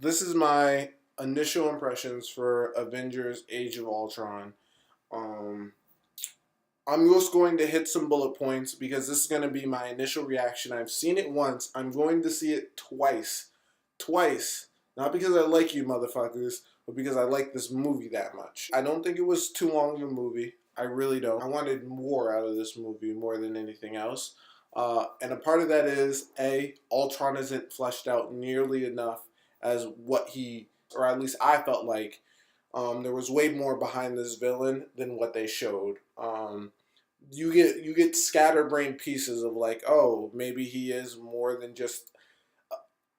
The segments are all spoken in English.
this is my initial impressions for Avengers: Age of Ultron. Um, I'm just going to hit some bullet points because this is going to be my initial reaction. I've seen it once. I'm going to see it twice. Twice. Not because I like you motherfuckers, but because I like this movie that much. I don't think it was too long of a movie. I really don't. I wanted more out of this movie more than anything else. And a part of that is, A, Ultron isn't fleshed out nearly enough as what he, or at least I felt like, there was way more behind this villain than what they showed. You get scatterbrained pieces of like, oh, maybe he is more than just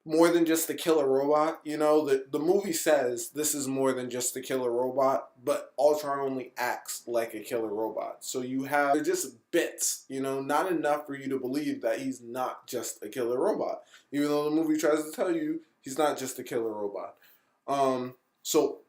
the killer robot. The movie says this is more than just the killer robot, but Ultron only acts like a killer robot. So they're just bits, not enough for you to believe that he's not just a killer robot, even though the movie tries to tell you he's not just a killer robot. So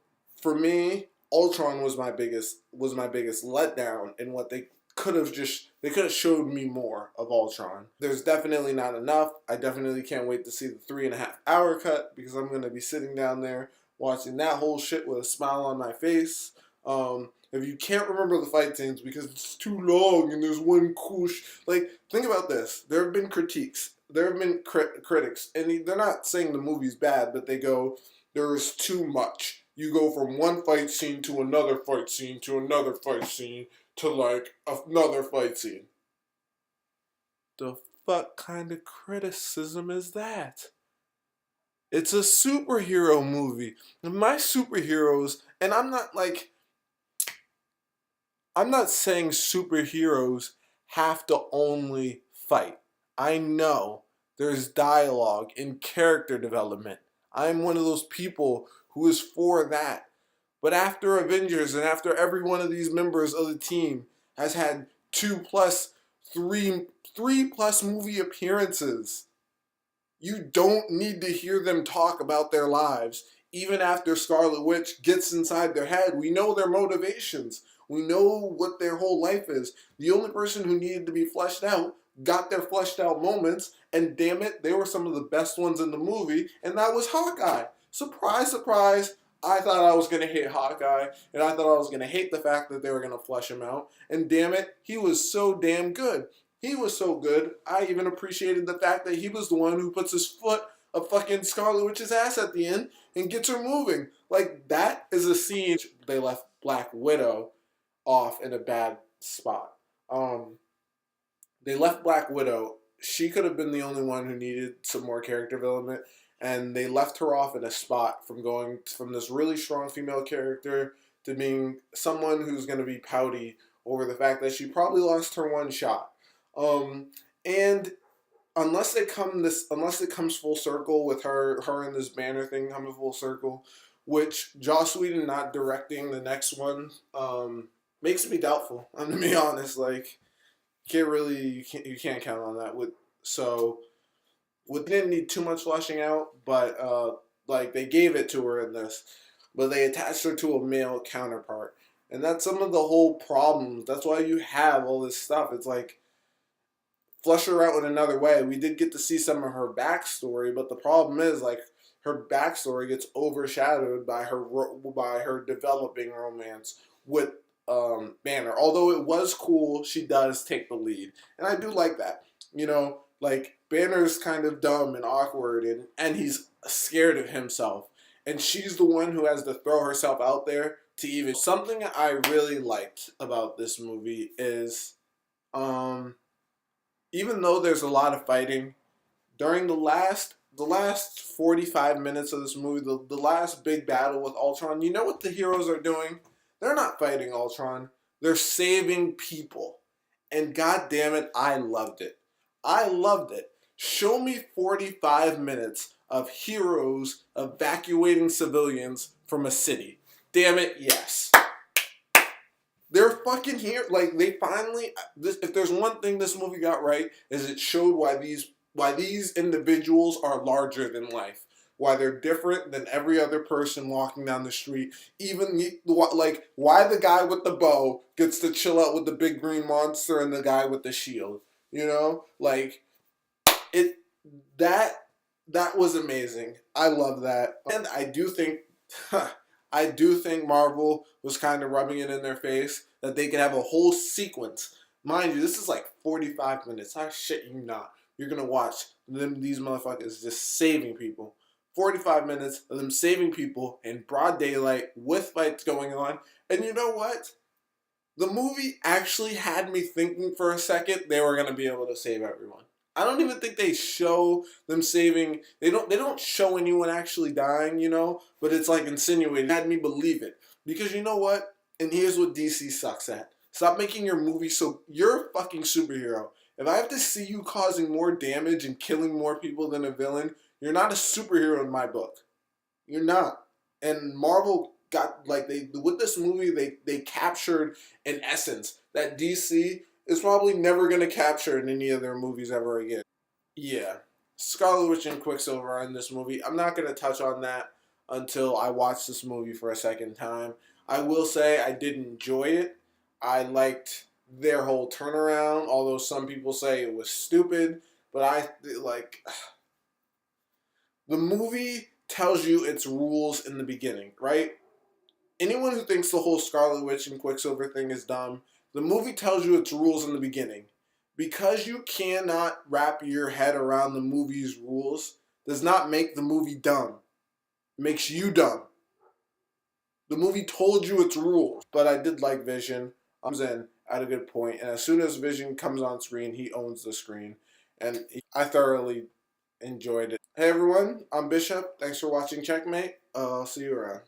for me, Ultron was my biggest letdown in what they could have showed me more of Ultron. There's definitely not enough. I definitely can't wait to see the 3.5 hour cut because I'm gonna be sitting down there watching that whole shit with a smile on my face. If you can't remember the fight scenes because it's too long and there's one cool like, think about this. There have been critiques. There have been critics, and they're not saying the movie's bad, but they go, there's too much. You go from one fight scene to another fight scene to another fight scene to like another fight scene. The fuck kind of criticism is that? It's a superhero movie. And my superheroes, and I'm not saying superheroes have to only fight. I know there's dialogue and character development. I'm one of those people who is for that. But after Avengers and after every one of these members of the team has had 2 plus 3 plus movie appearances, you don't need to hear them talk about their lives. Even after Scarlet Witch gets inside their head, we know their motivations. We know what their whole life is. The only person who needed to be fleshed out got their fleshed out moments, and damn it, they were some of the best ones in the movie, and that was Hawkeye. Surprise, surprise. I thought I was going to hate Hawkeye, and I thought I was going to hate the fact that they were going to flesh him out, and damn it, he was so damn good. He was so good, I even appreciated the fact that he was the one who puts his foot up fucking Scarlet Witch's ass at the end and gets her moving. Like, that is a scene. They left Black Widow off in a bad spot. They left Black Widow. She could have been the only one who needed some more character development, and they left her off in a spot from going from this really strong female character to being someone who's going to be pouty over the fact that she probably lost her one shot. And unless it comes full circle with her and this banner thing coming full circle, which Joss Whedon not directing the next one, makes me doubtful. I'm to be honest, like, you can't count on that. Didn't need too much fleshing out, but like, they gave it to her in this, but they attached her to a male counterpart, and that's some of the whole problems. That's why you have all this stuff. It's like, flesh her out in another way. We did get to see some of her backstory, but the problem is, like, her backstory gets overshadowed by her developing romance with Banner. Although it was cool, she does take the lead, and I do like that. Like, Banner's kind of dumb and awkward, and he's scared of himself, and she's the one who has to throw herself out there to even. Something I really liked about this movie is, even though there's a lot of fighting, during the last 45 minutes of this movie, the last big battle with Ultron, you know what the heroes are doing? They're not fighting Ultron. They're saving people. And god damn it, I loved it. I loved it. Show me 45 minutes of heroes evacuating civilians from a city. Damn it, yes. They're fucking here. Like, they finally. If there's one thing this movie got right, is it showed why these individuals are larger than life. Why they're different than every other person walking down the street. Even like, why the guy with the bow gets to chill out with the big green monster and the guy with the shield. Like, it that That was amazing. I love that. And I do think Marvel was kind of rubbing it in their face that they could have a whole sequence. Mind you, this is like 45 minutes. I shit you not. You're gonna watch these motherfuckers just saving people. 45 minutes of them saving people in broad daylight with fights going on. And you know what? The movie actually had me thinking for a second they were gonna be able to save everyone. I don't even think they show them saving. They don't show anyone actually dying, but it's like insinuated. It had me believe it because you know what? And here's what DC sucks at. Stop making your movie so you're a fucking superhero. If I have to see you causing more damage and killing more people than a villain, you're not a superhero in my book. You're not. And Marvel got like they with this movie they captured an essence that DC is probably never gonna capture in any of their movies ever again. Yeah. Scarlet Witch and Quicksilver are in this movie. I'm not gonna touch on that until I watch this movie for a second time. I will say I did enjoy it. I liked their whole turnaround, although some people say it was stupid. But I like the movie tells you its rules in the beginning, right? Anyone who thinks the whole Scarlet Witch and Quicksilver thing is dumb, the movie tells you its rules in the beginning. Because you cannot wrap your head around the movie's rules does not make the movie dumb. It makes you dumb. The movie told you its rules. But I did like Vision. Comes in at a good point, and as soon as Vision comes on screen, he owns the screen, and I thoroughly enjoyed it. Hey everyone, I'm Bishop. Thanks for watching Checkmate. I'll see you around.